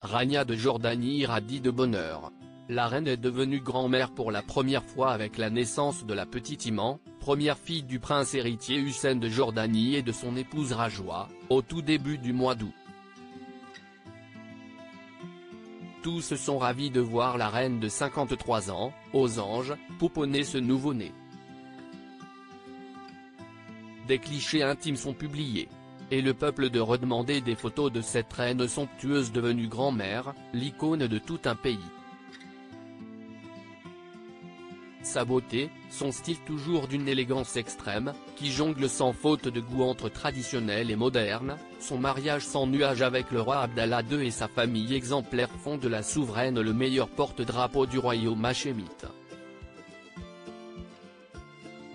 Rania de Jordanie irradie de bonheur. La reine est devenue grand-mère pour la première fois avec la naissance de la petite Iman, première fille du prince héritier Hussein de Jordanie et de son épouse Rajwa, au tout début du mois d'août. Tous sont ravis de voir la reine de 53 ans, aux anges, pouponner ce nouveau-né. Des clichés intimes sont publiés. Et le peuple de redemander des photos de cette reine somptueuse devenue grand-mère, l'icône de tout un pays. Sa beauté, son style toujours d'une élégance extrême, qui jongle sans faute de goût entre traditionnel et moderne, son mariage sans nuage avec le roi Abdallah II et sa famille exemplaire font de la souveraine le meilleur porte-drapeau du royaume hachémite.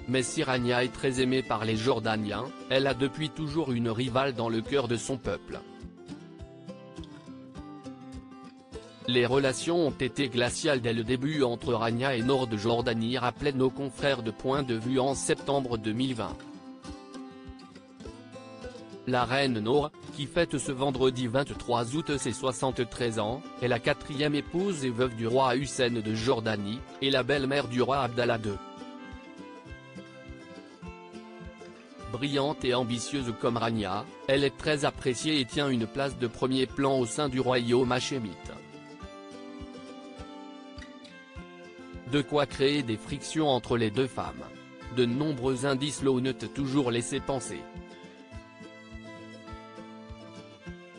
Mais si Rania est très aimée par les Jordaniens, elle a depuis toujours une rivale dans le cœur de son peuple. Les relations ont été glaciales dès le début entre Rania et Noor de Jordanie, rappelaient nos confrères de Point de Vue en septembre 2020. La reine Noor, qui fête ce vendredi 23 août ses 73 ans, est la quatrième épouse et veuve du roi Hussein de Jordanie, et la belle-mère du roi Abdallah II. Brillante et ambitieuse comme Rania, elle est très appréciée et tient une place de premier plan au sein du royaume hachémite. De quoi créer des frictions entre les deux femmes. De nombreux indices l'ont toujours laissé penser.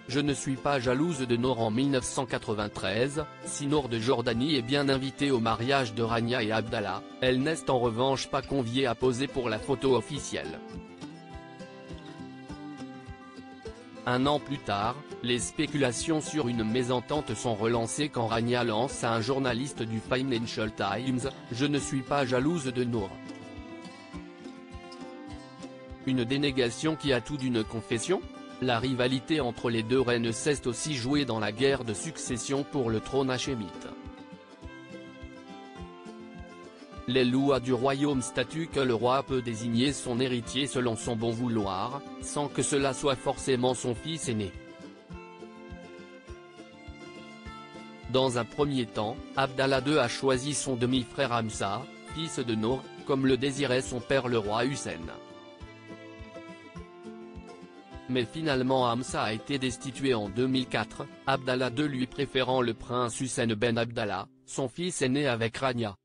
Je ne suis pas jalouse de Noor en 1993, si Noor de Jordanie est bien invitée au mariage de Rania et Abdallah, elle n'est en revanche pas conviée à poser pour la photo officielle. Un an plus tard, les spéculations sur une mésentente sont relancées quand Rania lance à un journaliste du Financial Times « Je ne suis pas jalouse de Noor ». Une dénégation qui a tout d'une confession? La rivalité entre les deux reines s'est aussi jouée dans la guerre de succession pour le trône hachémite. Les lois du royaume statuent que le roi peut désigner son héritier selon son bon vouloir, sans que cela soit forcément son fils aîné. Dans un premier temps, Abdallah II a choisi son demi-frère Hamza, fils de Noor, comme le désirait son père le roi Hussein. Mais finalement Hamza a été destitué en 2004, Abdallah II lui préférant le prince Hussein ben Abdallah, son fils aîné avec Rania.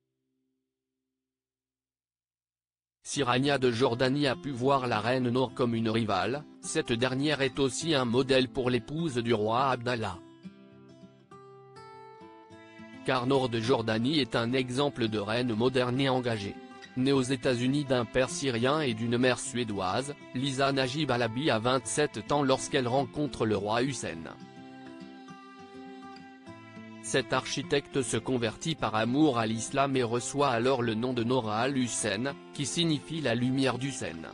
Si Rania de Jordanie a pu voir la reine Noor comme une rivale, cette dernière est aussi un modèle pour l'épouse du roi Abdallah. Car Noor de Jordanie est un exemple de reine moderne et engagée. Née aux États-Unis d'un père syrien et d'une mère suédoise, Lisa Najib Alabi a 27 ans lorsqu'elle rencontre le roi Hussein. Cet architecte se convertit par amour à l'islam et reçoit alors le nom de Noor al-Hussein, qui signifie la lumière d'Hussein.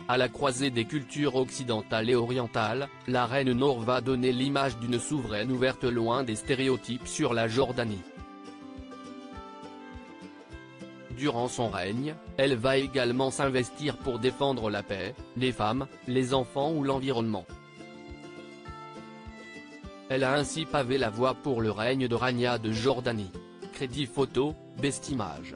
À la croisée des cultures occidentales et orientales, la reine Noor va donner l'image d'une souveraine ouverte loin des stéréotypes sur la Jordanie. Durant son règne, elle va également s'investir pour défendre la paix, les femmes, les enfants ou l'environnement. Elle a ainsi pavé la voie pour le règne de Rania de Jordanie. Crédit photo, Bestimage.